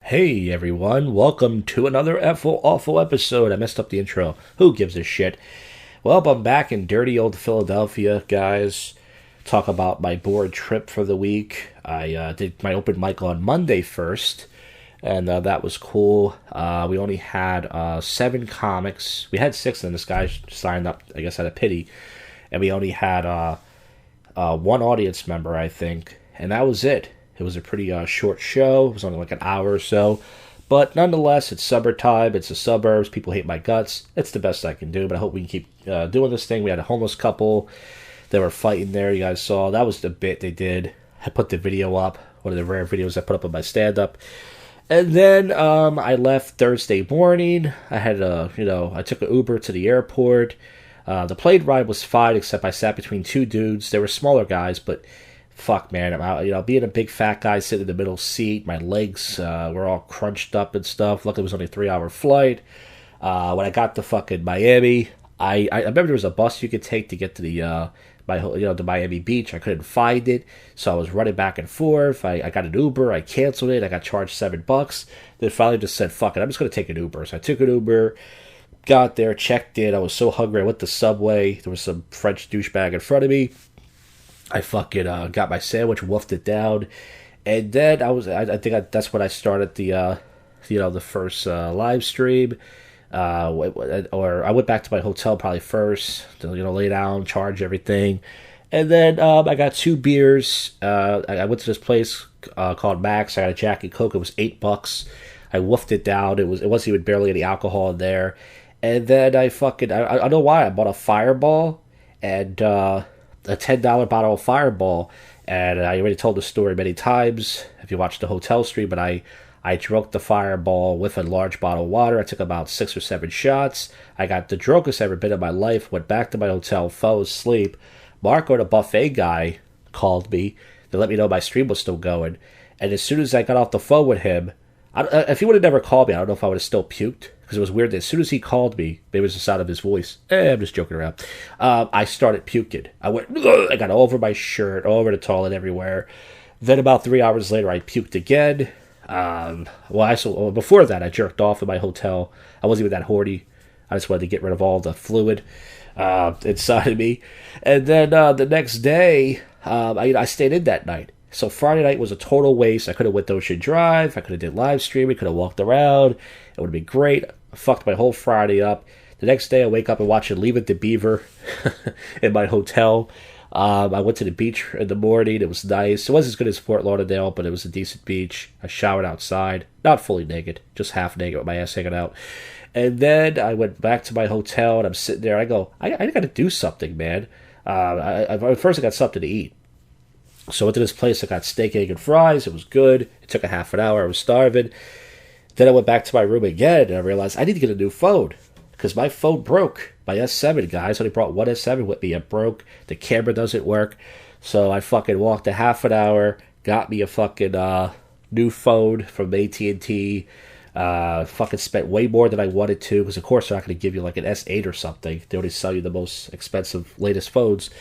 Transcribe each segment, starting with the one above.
Hey everyone, welcome to another awful episode. I messed up the intro. Who gives a shit? Well, I'm back in dirty old Philadelphia, guys. Talk about my bored trip for the week. I did my open mic on Monday first, and that was cool. We only had seven comics. We had six, and this guy signed up, I guess, out of pity. And we only had one audience member, I think, and that was it. It was a pretty short show. It was only like an hour or so. But nonetheless, it's summertime. It's the suburbs. People hate my guts. It's the best I can do, but I hope we can keep doing this thing. We had a homeless couple. They were fighting there. You guys saw. That was the bit they did. I put the video up. One of the rare videos I put up on my stand-up. And then I left Thursday morning. I had I took an Uber to the airport. The plane ride was fine, except I sat between two dudes. They were smaller guys, but fuck, man, I'm out, being a big fat guy sitting in the middle seat, my legs were all crunched up and stuff. Luckily, it was only a 3-hour flight. When I got to fucking Miami, I remember there was a bus you could take to get to the Miami Beach. I couldn't find it, so I was running back and forth. I got an Uber. I canceled it. I got charged $7. Then finally just said, fuck it, I'm just going to take an Uber. So I took an Uber, got there, checked in. I was so hungry. I went to Subway. There was some French douchebag in front of me. I fucking got my sandwich, wolfed it down, and then that's when I started the first live stream. Or I went back to my hotel probably first to lay down, charge everything, and then I got two beers. I went to this place called Max. I got a Jack and Coke. It was $8. I wolfed it down. It wasn't even barely any alcohol in there, and then I don't know why I bought a Fireball and a $10 bottle of Fireball, and I already told the story many times if you watched the hotel stream, but I drank the Fireball with a large bottle of water. I took about 6 or 7 shots. I got the drunkest I've ever been in my life, went back to my hotel, fell asleep. Marco, the buffet guy, called me to let me know my stream was still going, and as soon as I got off the phone with him, if he would have never called me, I don't know if I would have still puked. Because it was weird that as soon as he called me, maybe it was the sound of his voice. I'm just joking around. I started puking. I went, ugh! I got all over my shirt, all over the toilet, everywhere. Then about 3 hours later, I puked again. Before that, I jerked off in my hotel. I wasn't even that horny. I just wanted to get rid of all the fluid inside of me. And then the next day, I stayed in that night. So Friday night was a total waste. I could have went to Ocean Drive. I could have did live streaming. Could have walked around. It would have been great. I fucked my whole Friday up. The next day I wake up and watch it Leave It to Beaver in my hotel. I went to the beach in the morning. It was nice. It wasn't as good as Fort Lauderdale, but it was a decent beach. I showered outside. Not fully naked. Just half naked with my ass hanging out. And then I went back to my hotel and I'm sitting there. I go, I got to do something, man. First I got something to eat. So I went to this place. I got steak, egg, and fries. It was good. It took a half an hour. I was starving. Then I went back to my room again, and I realized I need to get a new phone because my phone broke. My S7, guys. I only brought one S7 with me. It broke. The camera doesn't work. So I fucking walked a half an hour, got me a fucking new phone from AT&T. Fucking spent way more than I wanted to because, of course, they're not going to give you like an S8 or something. They only sell you the most expensive, latest phones.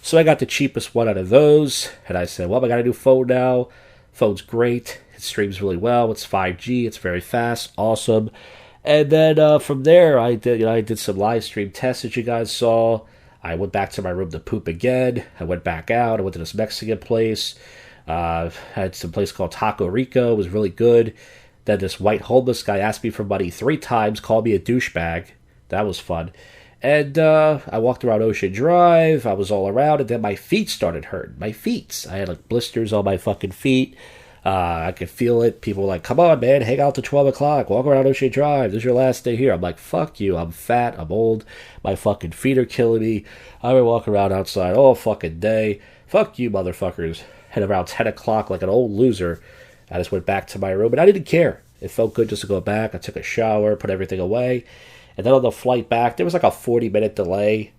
So I got the cheapest one out of those, and I said, well, I got a new phone now. Phone's great. It streams really well. It's 5G. It's very fast. Awesome. And then from there, I did some live stream tests that you guys saw. I went back to my room to poop again. I went back out. I went to this Mexican place. Had some place called Taco Rico. It was really good. Then this white homeless guy asked me for money 3 times, called me a douchebag. That was fun. And I walked around Ocean Drive. I was all around, and then my feet started hurting. My feet. I had like blisters on my fucking feet. I could feel it. People were like, come on, man, hang out till 12 o'clock. Walk around Ocean Drive. This is your last day here. I'm like, fuck you. I'm fat. I'm old. My fucking feet are killing me. I've been walking around outside all fucking day. Fuck you, motherfuckers. And around 10 o'clock, like an old loser, I just went back to my room, and I didn't care. It felt good just to go back. I took a shower, put everything away. And then on the flight back, there was like a 40-minute delay,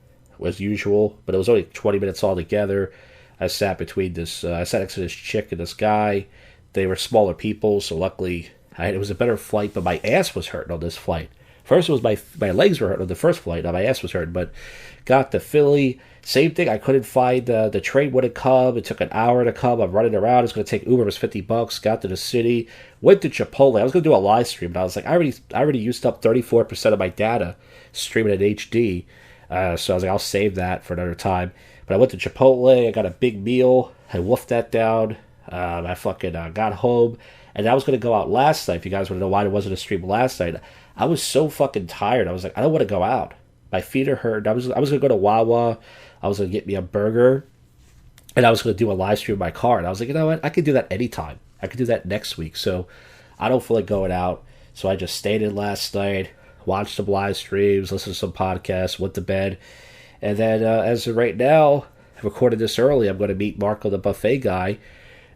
as usual, but it was only 20 minutes altogether. I sat next to this chick and this guy. They were smaller people, so luckily it was a better flight, but my ass was hurting on this flight. First it was my legs were hurt on the first flight. My ass was hurt, but got to Philly. Same thing. I couldn't find the train wouldn't come. It took an hour to come. I'm running around. It's going to take Uber. It was $50. Got to the city. Went to Chipotle. I was going to do a live stream, but I was like, I already used up 34% of my data streaming in HD. So I was like, I'll save that for another time. But I went to Chipotle. I got a big meal. I wolfed that down. I fucking got home. And I was going to go out last night. If you guys want to know why there wasn't a stream last night, I was so fucking tired. I was like, I don't want to go out. My feet are hurt. I was going to go to Wawa. I was going to get me a burger. And I was going to do a live stream in my car. And I was like, you know what? I could do that anytime. I could do that next week. So I don't feel like going out. So I just stayed in last night, watched some live streams, listened to some podcasts, went to bed. And then as of right now, I recorded this early. I'm going to meet Marco, the buffet guy,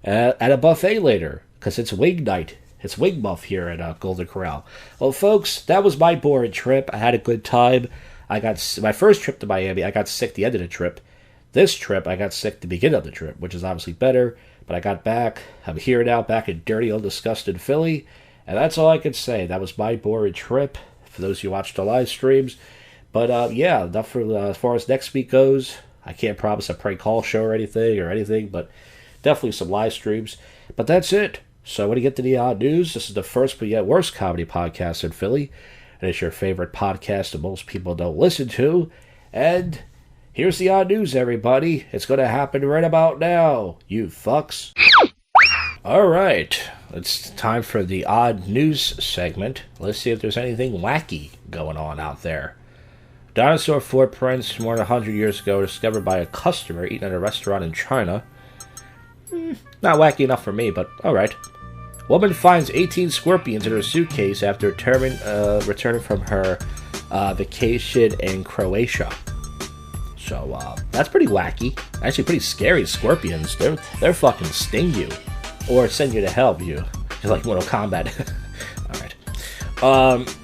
at a buffet later. Because it's wing night. It's wing buff here at Golden Corral. Well, folks, that was my boring trip. I had a good time. I got my first trip to Miami. I got sick the end of the trip. This trip, I got sick the beginning of the trip, which is obviously better. But I got back. I'm here now, back in dirty, old, disgusted Philly. And that's all I can say. That was my boring trip, for those who watched the live streams. But, yeah, enough for as far as next week goes. I can't promise a prank call show or anything, but definitely some live streams. But that's it. So when you get to the odd news, this is the first but yet worst comedy podcast in Philly. And it's your favorite podcast that most people don't listen to. And here's the odd news, everybody. It's going to happen right about now, you fucks. All right. It's time for the odd news segment. Let's see if there's anything wacky going on out there. Dinosaur footprints more than 100 years ago discovered by a customer eating at a restaurant in China. Not wacky enough for me, but all right. Woman finds 18 scorpions in her suitcase after returning from her vacation in Croatia. So that's pretty wacky. Actually, pretty scary. Scorpions, they're fucking sting you, or send you to hell. You're like Mortal Kombat. All right.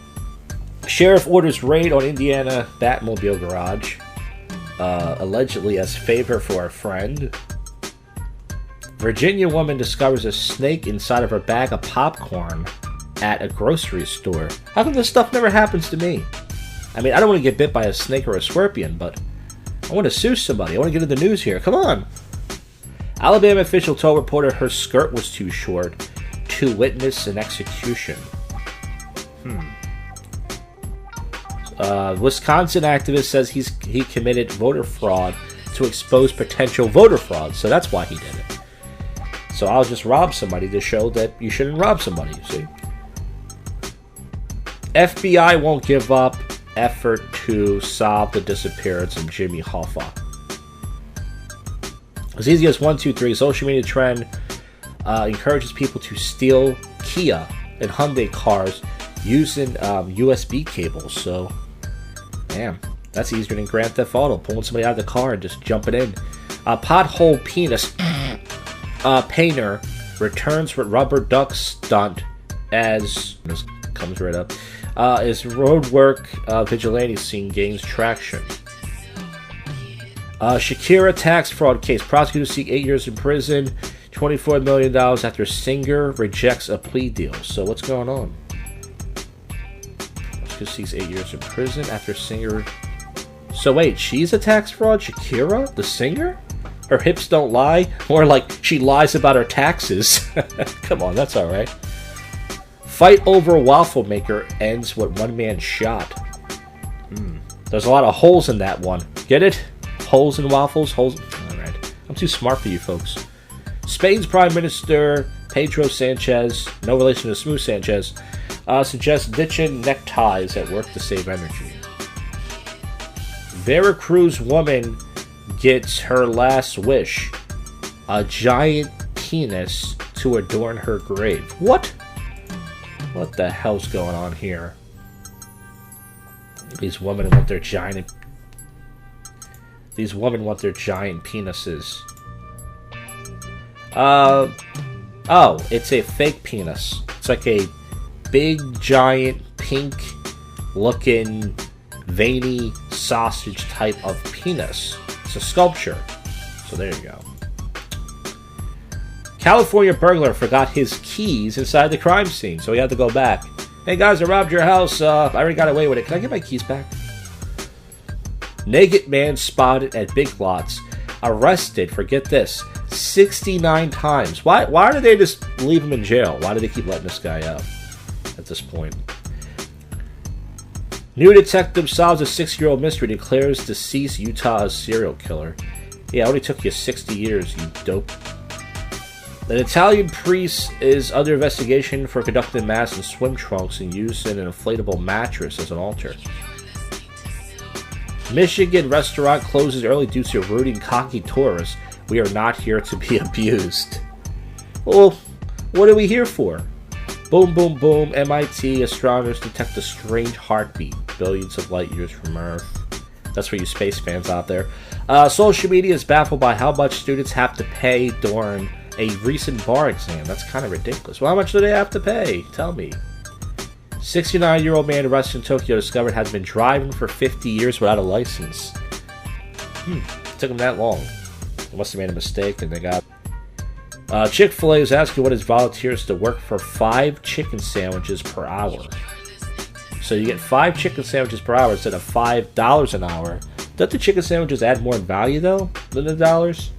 Sheriff orders raid on Indiana Batmobile garage, allegedly as favor for a friend. Virginia woman discovers a snake inside of her bag of popcorn at a grocery store. How come this stuff never happens to me? I mean, I don't want to get bit by a snake or a scorpion, but I want to sue somebody. I want to get in the news here. Come on. Alabama official told reporter her skirt was too short to witness an execution. Wisconsin activist says he committed voter fraud to expose potential voter fraud, so that's why he did it. So I'll just rob somebody to show that you shouldn't rob somebody, you see. FBI won't give up effort to solve the disappearance of Jimmy Hoffa. As easy as 1, 2, 3, social media trend encourages people to steal Kia and Hyundai cars using USB cables. So, damn, that's easier than Grand Theft Auto, pulling somebody out of the car and just jumping in. Pothole penis painter returns with rubber duck stunt as this comes right up. As roadwork vigilante scene gains traction. Shakira tax fraud case. Prosecutors seek 8 years in prison, $24 million after singer rejects a plea deal. So what's going on? Prosecutor seeks 8 years in prison after singer. So wait, she's a tax fraud? Shakira, the singer? Her hips don't lie? More like she lies about her taxes. Come on, that's alright. Fight over waffle maker ends with one man shot. There's a lot of holes in that one. Get it? Holes in waffles? Holes. Alright. I'm too smart for you folks. Spain's Prime Minister Pedro Sanchez, no relation to Smooth Sanchez, suggests ditching neckties at work to save energy. Veracruz woman gets her last wish, a giant penis to adorn her grave. What? What the hell's going on here? These women want their giant penises. Oh, it's a fake penis. It's like a big, giant, pink-looking, veiny sausage type of penis. It's a sculpture. So there you go. California burglar forgot his keys inside the crime scene, so he had to go back. Hey guys, I robbed your house. I already got away with it. Can I get my keys back? Naked man spotted at Big Lots. Arrested for, get this, 69 times. Why did they just leave him in jail? Why do they keep letting this guy out at this point? New detective solves a 6-year-old mystery, declares deceased Utah a serial killer. Yeah, it only took you 60 years, you dope. An Italian priest is under investigation for conducting mass in swim trunks and using an inflatable mattress as an altar. Michigan restaurant closes early due to rooting cocky tourists. We are not here to be abused. Well, what are we here for? Boom, boom, boom. MIT astronomers detect a strange heartbeat billions of light years from Earth. That's for you space fans out there. Social media is baffled by how much students have to pay during a recent bar exam. That's kind of ridiculous. Well, how much do they have to pay? Tell me. 69-year-old man arrested in Tokyo discovered has been driving for 50 years without a license. Took him that long. They must have made a mistake and they got... Chick-fil-A is asking what its volunteers to work for 5 chicken sandwiches per hour. So you get 5 chicken sandwiches per hour instead of $5 an hour. Don't the chicken sandwiches add more value, though, than the dollars?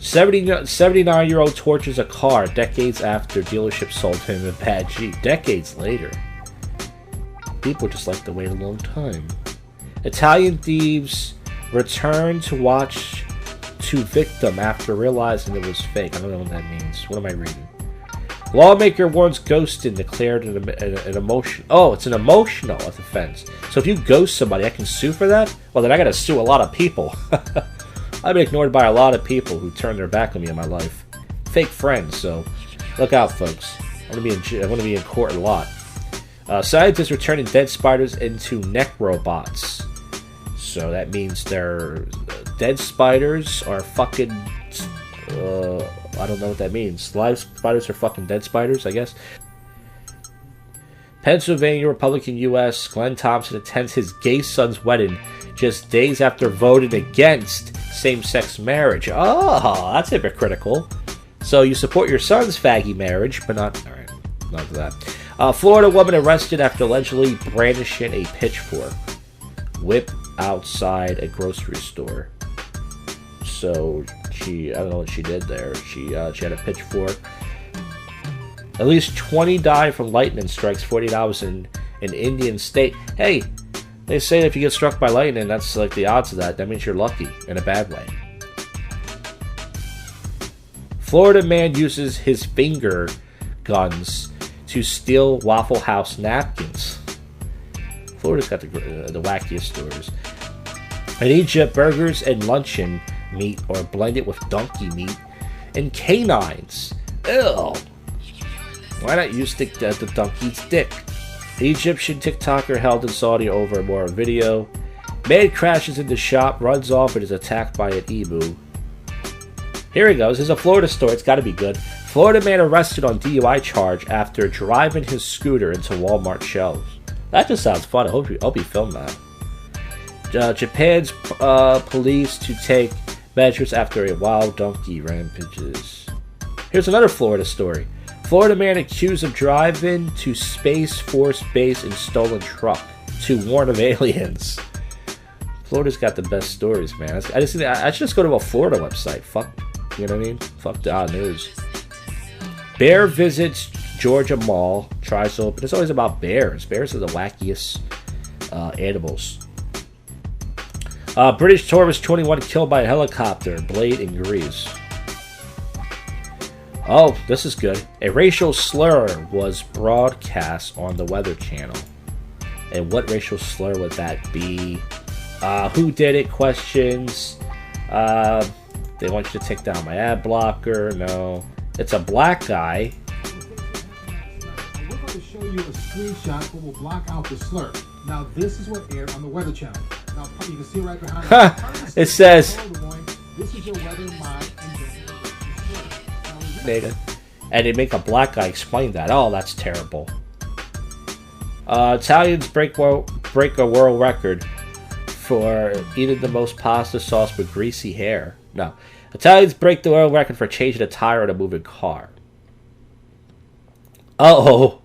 79-year-old tortures a car decades after dealership sold him a bad Jeep. Decades later. People just like to wait a long time. Italian thieves return to watch to victim after realizing it was fake. I don't know what that means. What am I reading? Lawmaker warns ghosting declared an emotion. Oh, it's an emotional offense. So if you ghost somebody, I can sue for that? Well, then I gotta sue a lot of people. I've been ignored by a lot of people who turned their back on me in my life. Fake friends, so look out, folks. I'm gonna be in court a lot. Scientists returning dead spiders into neck robots. So that means they're dead spiders are fucking. I don't know what that means. Live spiders are fucking dead spiders, I guess. Pennsylvania Republican U.S. Glenn Thompson attends his gay son's wedding just days after voting against same-sex marriage. Oh, that's hypocritical. So you support your son's faggy marriage, but not... Alright, not that. Florida woman arrested after allegedly brandishing a pitchfork. Whip outside a grocery store. So I don't know what she did there. She had a pitchfork. At least 20 died from lightning strikes 48 hours in an Indian state. Hey, they say that if you get struck by lightning, that's like the odds of that. That means you're lucky in a bad way. Florida man uses his finger guns to steal Waffle House napkins. Florida's got the wackiest stories. In Egypt, burgers and luncheon meat are blended with donkey meat and canines. Ew. Why not use the donkey's dick? An Egyptian TikToker held in Saudi over more video. Man crashes into shop, runs off, and is attacked by an emu. Here he goes. Here's a Florida story. It's got to be good. Florida man arrested on DUI charge after driving his scooter into Walmart shelves. That just sounds fun. I hope you film that. Japan's police to take measures after a wild donkey rampages. Here's another Florida story. Florida man accused of driving to Space Force Base in stolen truck to warn of aliens. Florida's got the best stories, man. I should just go to a Florida website. Fuck, you know what I mean? Fuck the odd news. Bear visits Georgia Mall, tries to open. It's always about bears. Bears are the wackiest animals. British tourist 21 killed by a helicopter, blade in Greece. Oh, this is good. A racial slur was broadcast on the Weather Channel. And what racial slur would that be? Who did it? Questions. They want you to take down my ad blocker. No. It's a black guy. We're going to show you a screenshot that will block out the slur. Now, this is what aired on the Weather Channel. Now, you can see right behind it says... This is your weather mod data. And they make a black guy explain that. Oh, that's terrible. Italians break a world record for eating the most pasta sauce with greasy hair. No. Italians break the world record for changing a tire on a moving car. Uh-oh.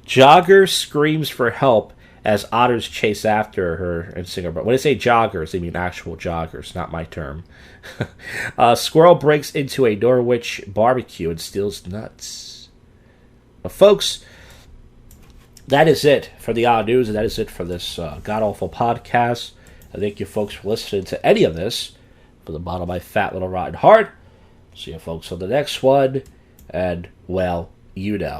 Jogger screams for help as otters chase after her and sing her. But when they say joggers, they mean actual joggers, not my term. Squirrel breaks into a Norwich barbecue and steals nuts. But folks, that is it for the odd news, and that is it for this god-awful podcast. I thank you folks for listening to any of this from the bottom of my fat little rotten heart. See you folks on the next one, and, well, you know.